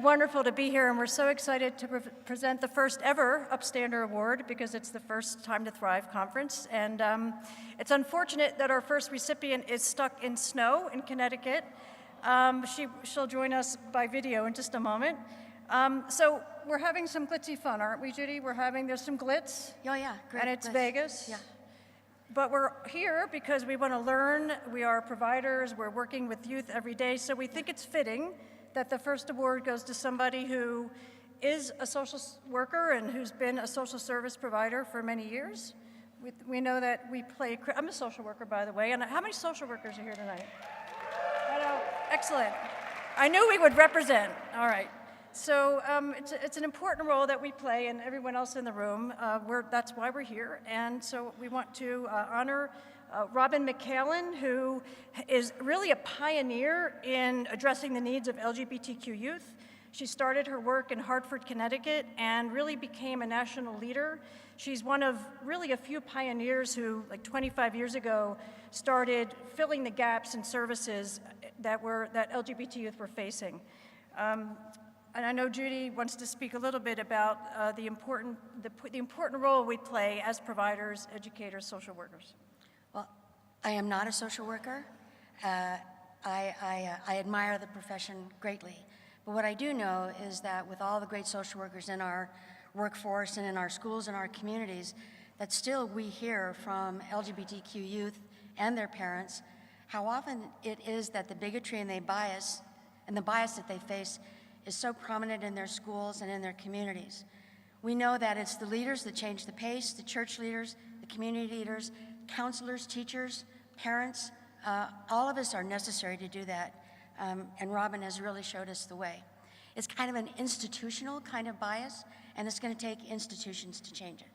wonderful to be here, and we're so excited to present the first ever Upstander Award because it's the first Time to Thrive conference. And it's unfortunate that our first recipient is stuck in snow in Connecticut. She'll join us by video in just a moment. So we're having some glitzy fun, aren't we, Judy? There's some glitz. Oh yeah, great. And it's glitz. Vegas. Yeah. But we're here because we want to learn. We are providers. We're working with youth every day. So we think it's fitting that the first award goes to somebody who is a social worker and who's been a social service provider for many years. We know that we play, I'm a social worker, by the way, and how many social workers are here tonight? Hello, excellent. I knew we would represent, all right. So it's an important role that we play, and everyone else in the room, that's why we're here. And so we want to honor Robin McHaelen, who is really a pioneer in addressing the needs of LGBTQ youth. She started her work in Hartford, Connecticut, and really became a national leader. She's one of really a few pioneers who, like 25 years ago, started filling the gaps in services that LGBT youth were facing. And I know Judy wants to speak a little bit about the important role we play as providers, educators, social workers. Well, I am not a social worker. I admire the profession greatly. But what I do know is that with all the great social workers in our workforce and in our schools and our communities, that still we hear from LGBTQ youth and their parents how often it is that the bigotry and the bias that they face is so prominent in their schools and in their communities. We know that it's the leaders that change the pace, the church leaders, the community leaders, counselors, teachers, parents, all of us are necessary to do that, and Robin has really showed us the way. It's kind of an institutional kind of bias, and it's going to take institutions to change it.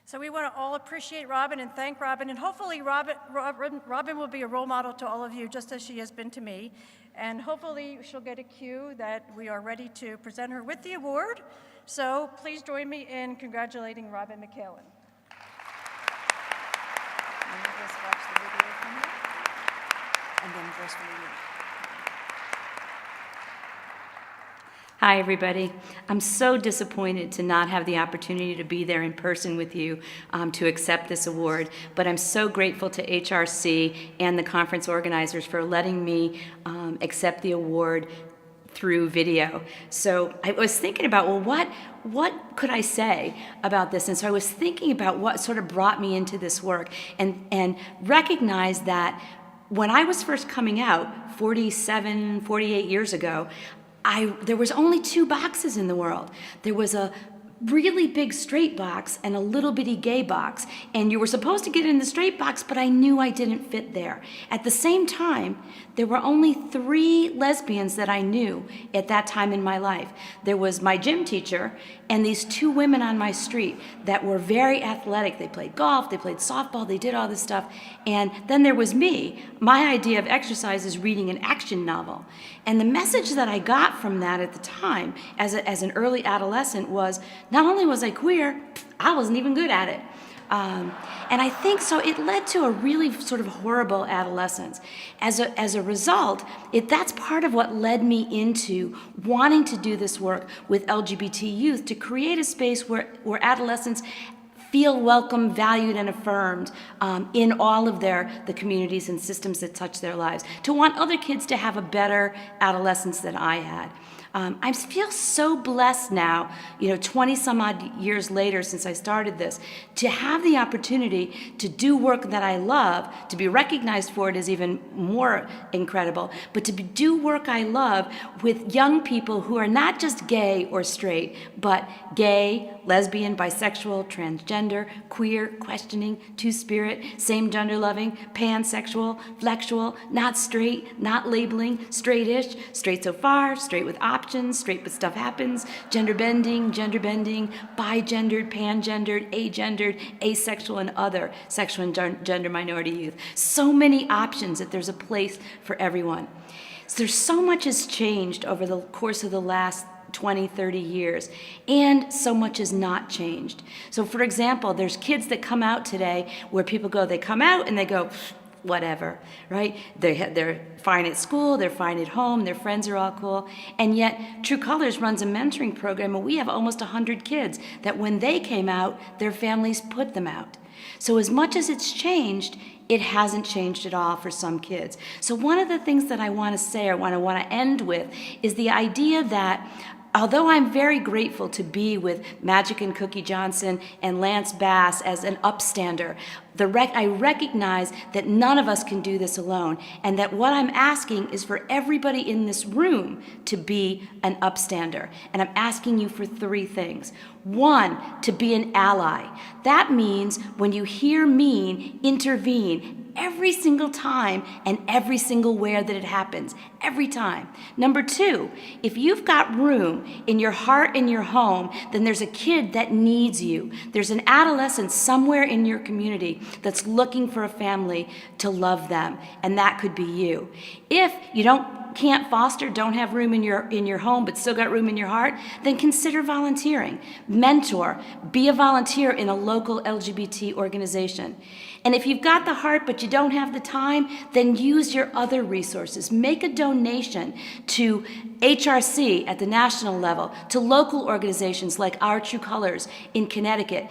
So we want to all appreciate Robin and thank Robin, and hopefully Robin will be a role model to all of you, just as she has been to me, and hopefully she'll get a cue that we are ready to present her with the award. So please join me in congratulating Robin McHaelen. And then verse 1. Hi, everybody. I'm so disappointed to not have the opportunity to be there in person with you to accept this award, but I'm so grateful to HRC and the conference organizers for letting me accept the award through video. So I was thinking about, well, what could I say about this? And so I was thinking about what sort of brought me into this work and recognized that when I was first coming out 47, 48 years ago, there was only two boxes in the world. There was a really big straight box and a little bitty gay box. And you were supposed to get in the straight box, but I knew I didn't fit there. At the same time, there were only 3 lesbians that I knew at that time in my life. There was my gym teacher and these 2 women on my street that were very athletic. They played golf, they played softball, they did all this stuff. And then there was me. My idea of exercise is reading an action novel. And the message that I got from that at the time, as an early adolescent, was not only was I queer, I wasn't even good at it. And I think so it led to a really sort of horrible adolescence. As a result, that's part of what led me into wanting to do this work with LGBT youth, to create a space where adolescents feel welcome, valued, and affirmed in all of the communities and systems that touch their lives, to want other kids to have a better adolescence than I had. I feel so blessed now, 20 some odd years later since I started this, to have the opportunity to do work that I love. To be recognized for it is even more incredible, but to do work I love with young people who are not just gay or straight, but gay, lesbian, bisexual, transgender, queer, questioning, two-spirit, same-gender loving, pansexual, flexual, not straight, not labeling, straight-ish, straight so far, straight with options, straight but stuff happens, gender bending, bi-gendered, pangendered, agendered, asexual, and other sexual and gender minority youth. So many options that there's a place for everyone. So there's so much has changed over the course of the last 20, 30 years, and so much has not changed. So for example, there's kids that come out today where people go, they come out and they go, whatever, right? They're fine at school, they're fine at home, their friends are all cool, and yet True Colors runs a mentoring program, and we have almost 100 kids that when they came out, their families put them out. So as much as it's changed, it hasn't changed at all for some kids. So one of the things that I want to say, or what I want to end with, is the idea that although I'm very grateful to be with Magic and Cookie Johnson and Lance Bass as an upstander, I recognize that none of us can do this alone, and that what I'm asking is for everybody in this room to be an upstander. And I'm asking you for 3 things. 1, to be an ally. That means when you hear mean, intervene every single time and every single where that it happens, every time. Number 2, if you've got room in your heart and your home, then there's a kid that needs you. There's an adolescent somewhere in your community that's looking for a family to love them, and that could be you. If you can't foster, don't have room in your home, but still got room in your heart, then consider volunteering. Mentor, be a volunteer in a local LGBT organization. And if you've got the heart but you don't have the time, then use your other resources. Make a donation to HRC at the national level, to local organizations like Our True Colors in Connecticut.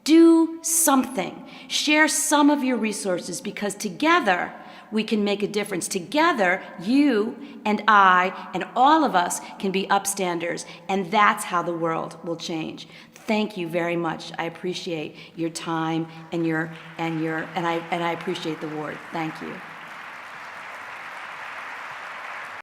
Do something. Share some of your resources, because together we can make a difference. Together, you and I and all of us can be upstanders, and that's how the world will change. Thank you very much. I appreciate your time and I appreciate the award. Thank you.